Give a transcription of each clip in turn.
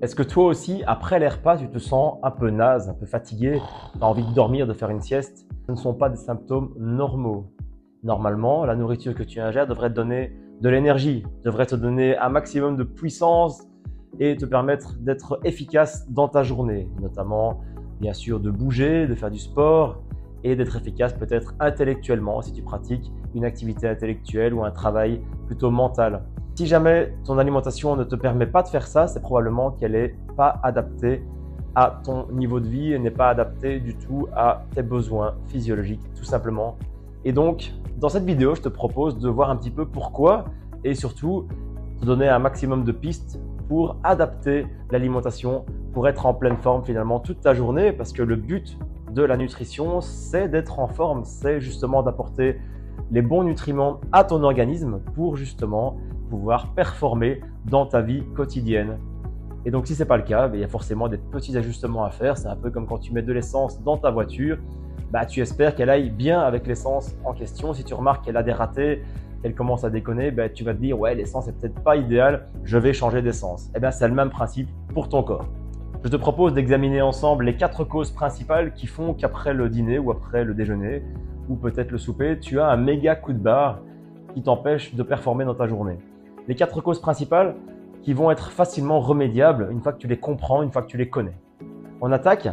Est-ce que toi aussi, après les repas, tu te sens un peu naze, un peu fatigué, tu as envie de dormir, de faire une sieste? Ce ne sont pas des symptômes normaux. Normalement, la nourriture que tu ingères devrait te donner de l'énergie, devrait te donner un maximum de puissance et te permettre d'être efficace dans ta journée, notamment bien sûr de bouger, de faire du sport et d'être efficace peut-être intellectuellement si tu pratiques une activité intellectuelle ou un travail plutôt mental. Si jamais ton alimentation ne te permet pas de faire ça, c'est probablement qu'elle n'est pas adaptée à ton niveau de vie et n'est pas adaptée du tout à tes besoins physiologiques, tout simplement. Et donc, dans cette vidéo, je te propose de voir un petit peu pourquoi et surtout te donner un maximum de pistes pour adapter l'alimentation pour être en pleine forme finalement toute ta journée, parce que le but de la nutrition, c'est d'être en forme, c'est justement d'apporter les bons nutriments à ton organisme pour justement pouvoir performer dans ta vie quotidienne. Et donc si ce n'est pas le cas, il y a forcément des petits ajustements à faire. C'est un peu comme quand tu mets de l'essence dans ta voiture, tu espères qu'elle aille bien avec l'essence en question. Si tu remarques qu'elle a des ratés, qu'elle commence à déconner, tu vas te dire ouais, l'essence n'est peut-être pas idéale, je vais changer d'essence. C'est le même principe pour ton corps. Je te propose d'examiner ensemble les 4 causes principales qui font qu'après le dîner ou après le déjeuner ou peut-être le souper, tu as un méga coup de barre qui t'empêche de performer dans ta journée. Les 4 causes principales qui vont être facilement remédiables une fois que tu les comprends, une fois que tu les connais. On attaque.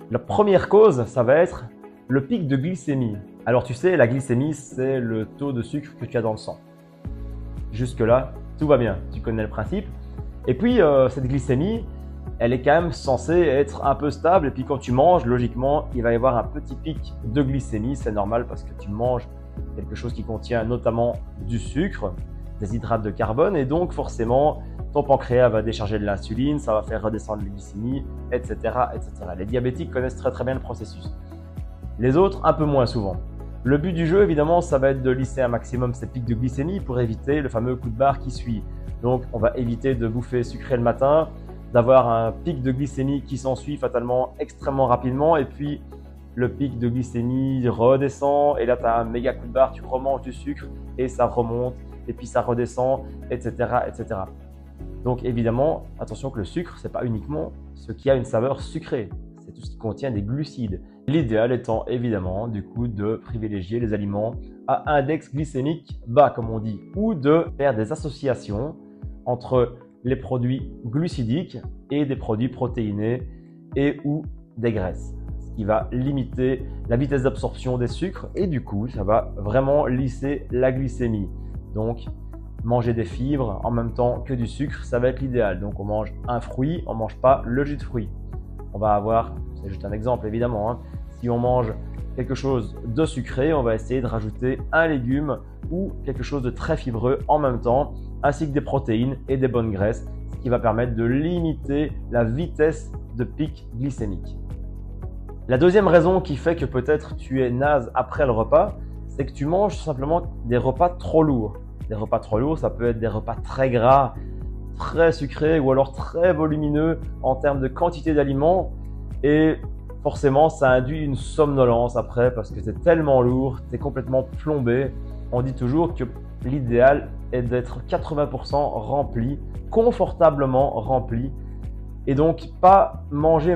La première cause, ça va être le pic de glycémie. Alors tu sais, la glycémie, c'est le taux de sucre que tu as dans le sang. Jusque-là, tout va bien, tu connais le principe. Et puis, cette glycémie, elle est quand même censée être un peu stable. Et puis quand tu manges, logiquement, il va y avoir un petit pic de glycémie. C'est normal parce que tu manges quelque chose qui contient notamment du sucre, des hydrates de carbone. Et donc forcément, ton pancréas va décharger de l'insuline, ça va faire redescendre la glycémie, etc., etc. Les diabétiques connaissent très très bien le processus. Les autres, un peu moins souvent. Le but du jeu, évidemment, ça va être de lisser un maximum ces pics de glycémie pour éviter le fameux coup de barre qui suit. Donc, on va éviter de bouffer sucré le matin, d'avoir un pic de glycémie qui s'ensuit fatalement extrêmement rapidement et puis le pic de glycémie redescend et là tu as un méga coup de barre, tu remanges du sucre et ça remonte et puis ça redescend, etc., etc. Donc évidemment, attention que le sucre, ce n'est pas uniquement ce qui a une saveur sucrée, c'est tout ce qui contient des glucides. L'idéal étant évidemment du coup de privilégier les aliments à index glycémique bas comme on dit, ou de faire des associations entre les produits glucidiques et des produits protéinés et ou des graisses, ce qui va limiter la vitesse d'absorption des sucres et du coup ça va vraiment lisser la glycémie. Donc manger des fibres en même temps que du sucre, ça va être l'idéal. Donc on mange un fruit, on ne mange pas le jus de fruit. On va avoir, c'est juste un exemple évidemment, si on mange quelque chose de sucré, on va essayer de rajouter un légume ou quelque chose de très fibreux en même temps, ainsi que des protéines et des bonnes graisses, ce qui va permettre de limiter la vitesse de pic glycémique. La deuxième raison qui fait que peut-être tu es naze après le repas, c'est que tu manges simplement des repas trop lourds. Des repas trop lourds, ça peut être des repas très gras, très sucrés ou alors très volumineux en termes de quantité d'aliments et forcément ça induit une somnolence après parce que c'est tellement lourd, tu es complètement plombé. On dit toujours que l'idéal est d'être 80% rempli, confortablement rempli et donc pas manger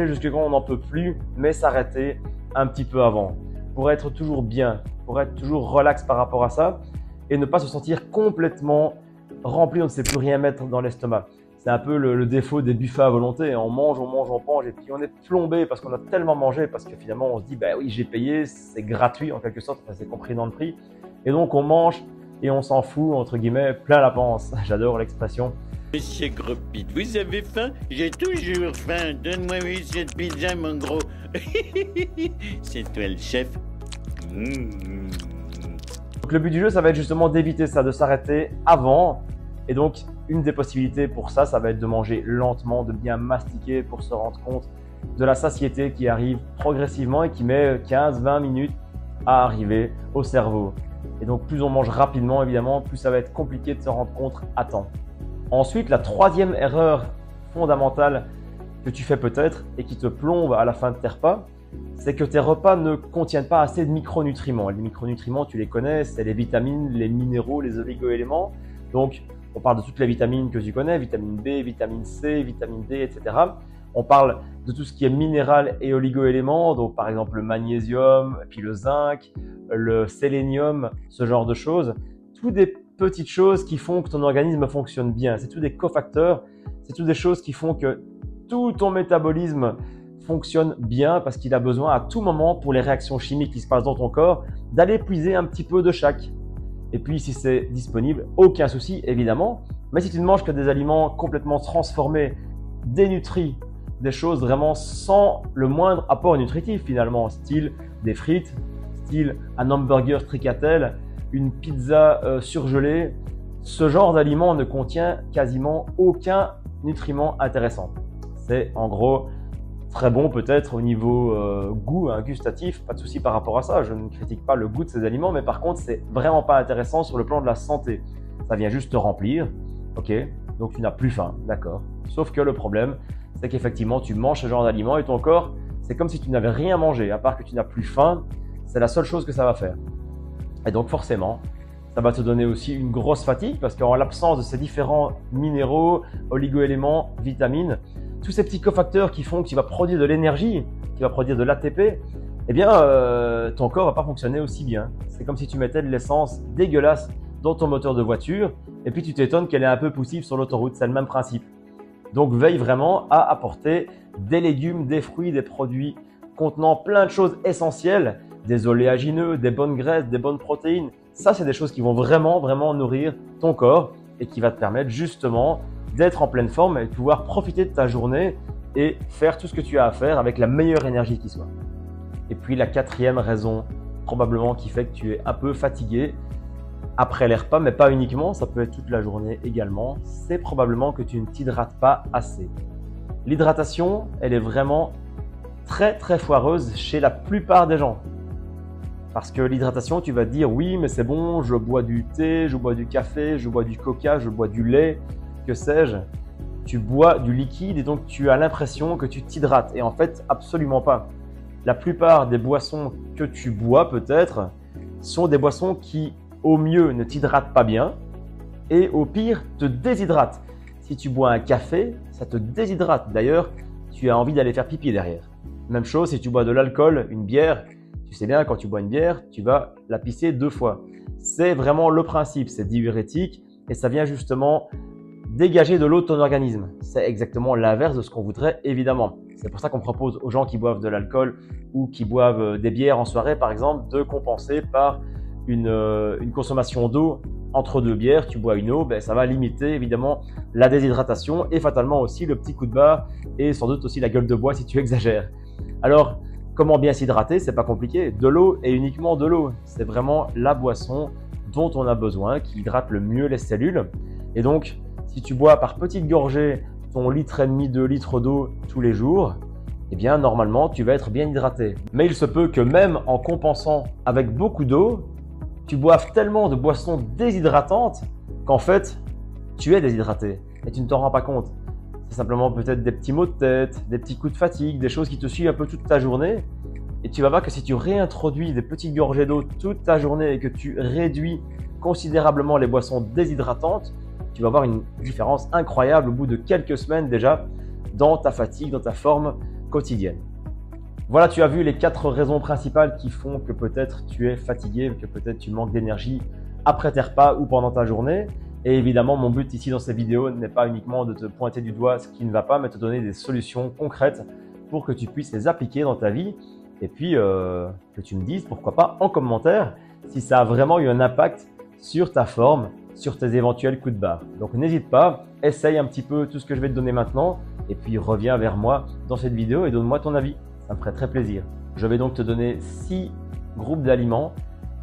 jusqu'à quand on n'en peut plus, mais s'arrêter un petit peu avant pour être toujours bien, pour être toujours relax par rapport à ça et ne pas se sentir complètement rempli, on ne sait plus rien mettre dans l'estomac. C'est un peu le défaut des buffets à volonté. On mange et puis on est plombé parce qu'on a tellement mangé, parce que finalement on se dit oui j'ai payé, c'est gratuit en quelque sorte, c'est compris dans le prix. Et donc on mange et on s'en fout entre guillemets plein la panse. J'adore l'expression. Monsieur Gropit, vous avez faim? J'ai toujours faim. Donne-moi cette pizza mon gros. C'est toi le chef. Donc le but du jeu, ça va être justement d'éviter ça, de s'arrêter avant. Et donc, une des possibilités pour ça, ça va être de manger lentement, de bien mastiquer pour se rendre compte de la satiété qui arrive progressivement et qui met 15-20 minutes à arriver au cerveau. Et donc, plus on mange rapidement, évidemment, plus ça va être compliqué de se rendre compte à temps. Ensuite, la troisième erreur fondamentale que tu fais peut-être et qui te plombe à la fin de tes repas, c'est que tes repas ne contiennent pas assez de micronutriments. Les micronutriments, tu les connais, c'est les vitamines, les minéraux, les oligo-éléments. Donc, On parle de toutes les vitamines que tu connais, vitamine B, vitamine C, vitamine D, etc. On parle de tout ce qui est minéral et oligo-éléments, donc par exemple le magnésium, puis le zinc, le sélénium, ce genre de choses. Toutes des petites choses qui font que ton organisme fonctionne bien. C'est tous des cofacteurs, c'est toutes des choses qui font que tout ton métabolisme fonctionne bien parce qu'il a besoin à tout moment pour les réactions chimiques qui se passent dans ton corps d'aller puiser un petit peu de chaque. Et puis si c'est disponible, aucun souci évidemment. Mais si tu ne manges que des aliments complètement transformés, dénutris, des choses vraiment sans le moindre apport nutritif finalement, style des frites, style un hamburger stracciatelle, une pizza surgelée, ce genre d'aliment ne contient quasiment aucun nutriment intéressant. C'est en gros très bon peut-être au niveau goût, gustatif, pas de souci par rapport à ça, je ne critique pas le goût de ces aliments, mais par contre c'est vraiment pas intéressant sur le plan de la santé. Ça vient juste te remplir, ok, donc tu n'as plus faim, d'accord. Sauf que le problème, c'est qu'effectivement tu manges ce genre d'aliments et ton corps, c'est comme si tu n'avais rien mangé, à part que tu n'as plus faim, c'est la seule chose que ça va faire. Et donc forcément, ça va te donner aussi une grosse fatigue parce qu'en l'absence de ces différents minéraux, oligo-éléments, vitamines, tous ces petits cofacteurs qui font que tu vas produire de l'énergie, qui va produire de l'ATP, eh bien ton corps va pas fonctionner aussi bien. C'est comme si tu mettais de l'essence dégueulasse dans ton moteur de voiture et puis tu t'étonnes qu'elle est un peu poussive sur l'autoroute, c'est le même principe. Donc veille vraiment à apporter des légumes, des fruits, des produits contenant plein de choses essentielles, des oléagineux, des bonnes graisses, des bonnes protéines. Ça, c'est des choses qui vont vraiment nourrir ton corps et qui va te permettre justement d'être en pleine forme et de pouvoir profiter de ta journée et faire tout ce que tu as à faire avec la meilleure énergie qui soit. Et puis la quatrième raison probablement qui fait que tu es un peu fatigué après les repas, mais pas uniquement, ça peut être toute la journée également, c'est probablement que tu ne t'hydrates pas assez. L'hydratation, elle est vraiment très foireuse chez la plupart des gens. Parce que l'hydratation, tu vas te dire oui, mais c'est bon, je bois du thé, je bois du café, je bois du coca, je bois du lait, que sais-je. Tu bois du liquide et donc tu as l'impression que tu t'hydrates. Et en fait, absolument pas. La plupart des boissons que tu bois peut-être sont des boissons qui, au mieux, ne t'hydratent pas bien et au pire, te déshydratent. Si tu bois un café, ça te déshydrate. D'ailleurs, tu as envie d'aller faire pipi derrière. Même chose si tu bois de l'alcool, une bière. Tu sais bien, quand tu bois une bière, tu vas la pisser 2 fois. C'est vraiment le principe, c'est diurétique et ça vient justement dégager de l'eau de ton organisme. C'est exactement l'inverse de ce qu'on voudrait évidemment. C'est pour ça qu'on propose aux gens qui boivent de l'alcool ou qui boivent des bières en soirée par exemple de compenser par une consommation d'eau entre 2 bières. Tu bois une eau, ça va limiter évidemment la déshydratation et fatalement aussi le petit coup de barre et sans doute aussi la gueule de bois si tu exagères. Alors, comment bien s'hydrater? C'est pas compliqué. De l'eau et uniquement de l'eau. C'est vraiment la boisson dont on a besoin, qui hydrate le mieux les cellules. Et donc, si tu bois par petites gorgées ton 1,5 litre, 2 litres d'eau tous les jours, eh bien, normalement, tu vas être bien hydraté. Mais il se peut que même en compensant avec beaucoup d'eau, tu boives tellement de boissons déshydratantes qu'en fait, tu es déshydraté et tu ne t'en rends pas compte. C'est simplement peut-être des petits maux de tête, des petits coups de fatigue, des choses qui te suivent un peu toute ta journée. Et tu vas voir que si tu réintroduis des petites gorgées d'eau toute ta journée et que tu réduis considérablement les boissons déshydratantes, tu vas voir une différence incroyable au bout de quelques semaines déjà dans ta fatigue, dans ta forme quotidienne. Voilà, tu as vu les 4 raisons principales qui font que peut-être tu es fatigué, que peut-être tu manques d'énergie après tes repas ou pendant ta journée. Et évidemment, mon but ici dans cette vidéo n'est pas uniquement de te pointer du doigt ce qui ne va pas, mais de te donner des solutions concrètes pour que tu puisses les appliquer dans ta vie. Et puis, que tu me dises, pourquoi pas, en commentaire, si ça a vraiment eu un impact sur ta forme, sur tes éventuels coups de barre. Donc, n'hésite pas, essaye un petit peu tout ce que je vais te donner maintenant et puis reviens vers moi dans cette vidéo et donne-moi ton avis. Ça me ferait très plaisir. Je vais donc te donner 6 groupes d'aliments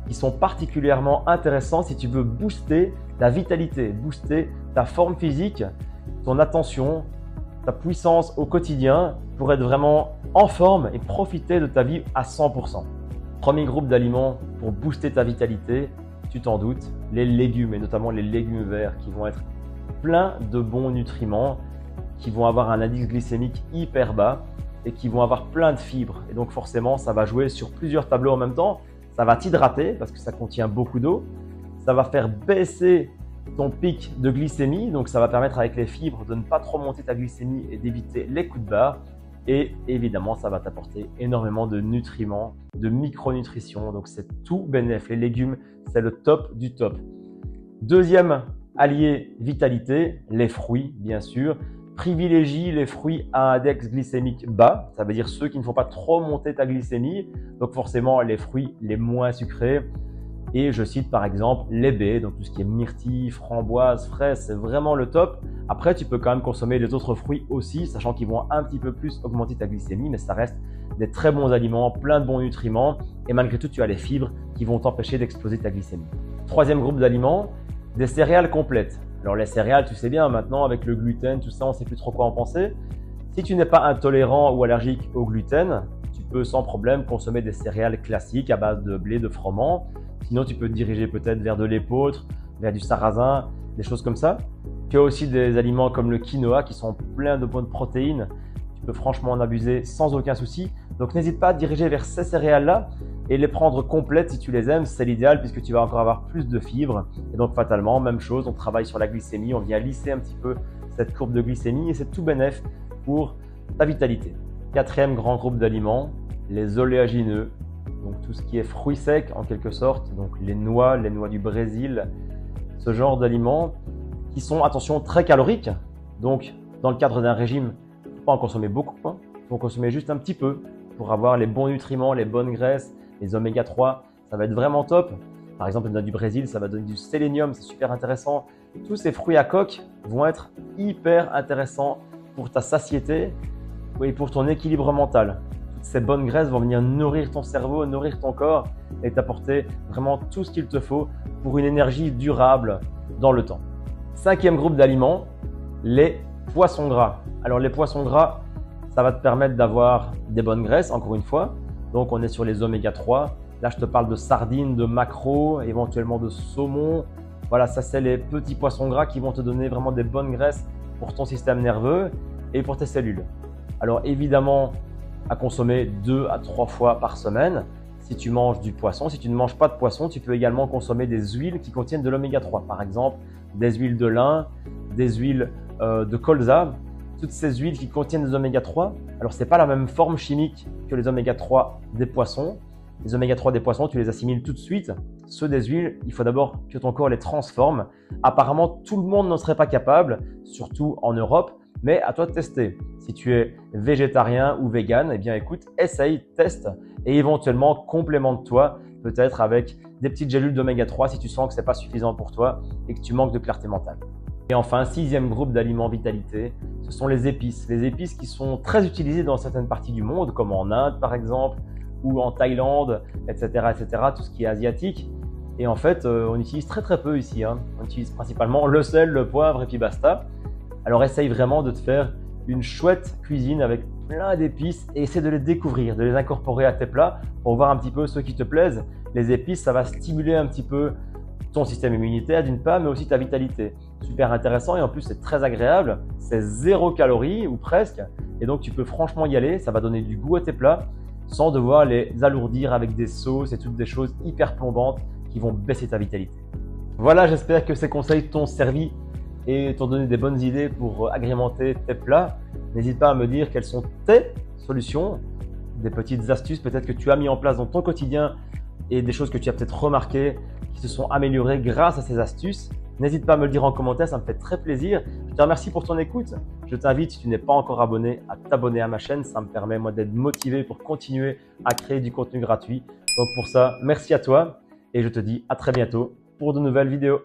qui sont particulièrement intéressants si tu veux booster ta vitalité, booster ta forme physique, ton attention, ta puissance au quotidien pour être vraiment en forme et profiter de ta vie à 100%. Premier groupe d'aliments pour booster ta vitalité, tu t'en doutes, les légumes et notamment les légumes verts qui vont être pleins de bons nutriments, qui vont avoir un indice glycémique hyper bas et qui vont avoir plein de fibres. Et donc forcément, ça va jouer sur plusieurs tableaux en même temps. Ça va t'hydrater parce que ça contient beaucoup d'eau. Ça va faire baisser ton pic de glycémie, donc ça va permettre avec les fibres de ne pas trop monter ta glycémie et d'éviter les coups de barre. Et évidemment, ça va t'apporter énormément de nutriments, de micronutrition, donc c'est tout bénef. Les légumes, c'est le top du top. Deuxième allié vitalité, les fruits, bien sûr. Privilégie les fruits à index glycémique bas, ça veut dire ceux qui ne font pas trop monter ta glycémie, donc forcément les fruits les moins sucrés. Et je cite par exemple les baies, donc tout ce qui est myrtille, framboise, fraise, c'est vraiment le top. Après, tu peux quand même consommer les autres fruits aussi, sachant qu'ils vont un petit peu plus augmenter ta glycémie, mais ça reste des très bons aliments, plein de bons nutriments, et malgré tout, tu as les fibres qui vont t'empêcher d'exploser ta glycémie. Troisième groupe d'aliments, des céréales complètes. Alors les céréales, tu sais bien, maintenant avec le gluten, tout ça, on ne sait plus trop quoi en penser. Si tu n'es pas intolérant ou allergique au gluten, tu peux sans problème consommer des céréales classiques à base de blé, de froment. Sinon, tu peux te diriger peut-être vers de l'épeautre, vers du sarrasin, des choses comme ça. Tu as aussi des aliments comme le quinoa qui sont pleins de bonnes protéines. Tu peux franchement en abuser sans aucun souci. Donc n'hésite pas à te diriger vers ces céréales-là et les prendre complètes si tu les aimes. C'est l'idéal puisque tu vas encore avoir plus de fibres. Et donc fatalement, même chose, on travaille sur la glycémie, on vient lisser un petit peu cette courbe de glycémie et c'est tout bénef pour ta vitalité. Quatrième grand groupe d'aliments, les oléagineux. Donc tout ce qui est fruits secs en quelque sorte, donc les noix du Brésil, ce genre d'aliments qui sont, attention, très caloriques. Donc dans le cadre d'un régime, il ne faut pas en consommer beaucoup, il faut en consommer juste un petit peu pour avoir les bons nutriments, les bonnes graisses, les oméga 3, ça va être vraiment top. Par exemple, les noix du Brésil, ça va donner du sélénium, c'est super intéressant. Tous ces fruits à coque vont être hyper intéressants pour ta satiété et pour ton équilibre mental. Ces bonnes graisses vont venir nourrir ton cerveau, nourrir ton corps et t'apporter vraiment tout ce qu'il te faut pour une énergie durable dans le temps. Cinquième groupe d'aliments, les poissons gras. Alors les poissons gras, ça va te permettre d'avoir des bonnes graisses, encore une fois. Donc on est sur les oméga 3. Là, je te parle de sardines, de maquereaux, éventuellement de saumon. Voilà, ça c'est les petits poissons gras qui vont te donner vraiment des bonnes graisses pour ton système nerveux et pour tes cellules. Alors évidemment, à consommer 2 à 3 fois par semaine si tu manges du poisson. Si tu ne manges pas de poisson, tu peux également consommer des huiles qui contiennent de l'oméga 3. Par exemple, des huiles de lin, des huiles de colza. Toutes ces huiles qui contiennent des oméga 3, alors ce n'est pas la même forme chimique que les oméga 3 des poissons. Les oméga 3 des poissons, tu les assimiles tout de suite. Ceux des huiles, il faut d'abord que ton corps les transforme. Apparemment, tout le monde n'en serait pas capable, surtout en Europe, mais à toi de tester. Si tu es végétarien ou vegan, eh bien écoute, essaye, teste et éventuellement complémente-toi peut-être avec des petites gélules d'oméga 3 si tu sens que ce n'est pas suffisant pour toi et que tu manques de clarté mentale. Et enfin, sixième groupe d'aliments vitalité, ce sont les épices. Les épices qui sont très utilisées dans certaines parties du monde, comme en Inde par exemple, ou en Thaïlande, etc., etc., tout ce qui est asiatique. Et en fait, on utilise très peu ici. On utilise principalement le sel, le poivre et puis basta. Alors essaye vraiment de te faire une chouette cuisine avec plein d'épices et essaie de les découvrir, de les incorporer à tes plats pour voir un petit peu ceux qui te plaisent. Les épices, ça va stimuler un petit peu ton système immunitaire d'une part, mais aussi ta vitalité. Super intéressant et en plus c'est très agréable, c'est 0 calories ou presque et donc tu peux franchement y aller, ça va donner du goût à tes plats sans devoir les alourdir avec des sauces et toutes des choses hyper plombantes qui vont baisser ta vitalité. Voilà, j'espère que ces conseils t'ont servi et t'ont donné des bonnes idées pour agrémenter tes plats. N'hésite pas à me dire quelles sont tes solutions, des petites astuces peut-être que tu as mis en place dans ton quotidien et des choses que tu as peut-être remarquées qui se sont améliorées grâce à ces astuces. N'hésite pas à me le dire en commentaire, ça me fait très plaisir. Je te remercie pour ton écoute. Je t'invite, si tu n'es pas encore abonné, à t'abonner à ma chaîne. Ça me permet moi d'être motivé pour continuer à créer du contenu gratuit. Donc pour ça, merci à toi et je te dis à très bientôt pour de nouvelles vidéos.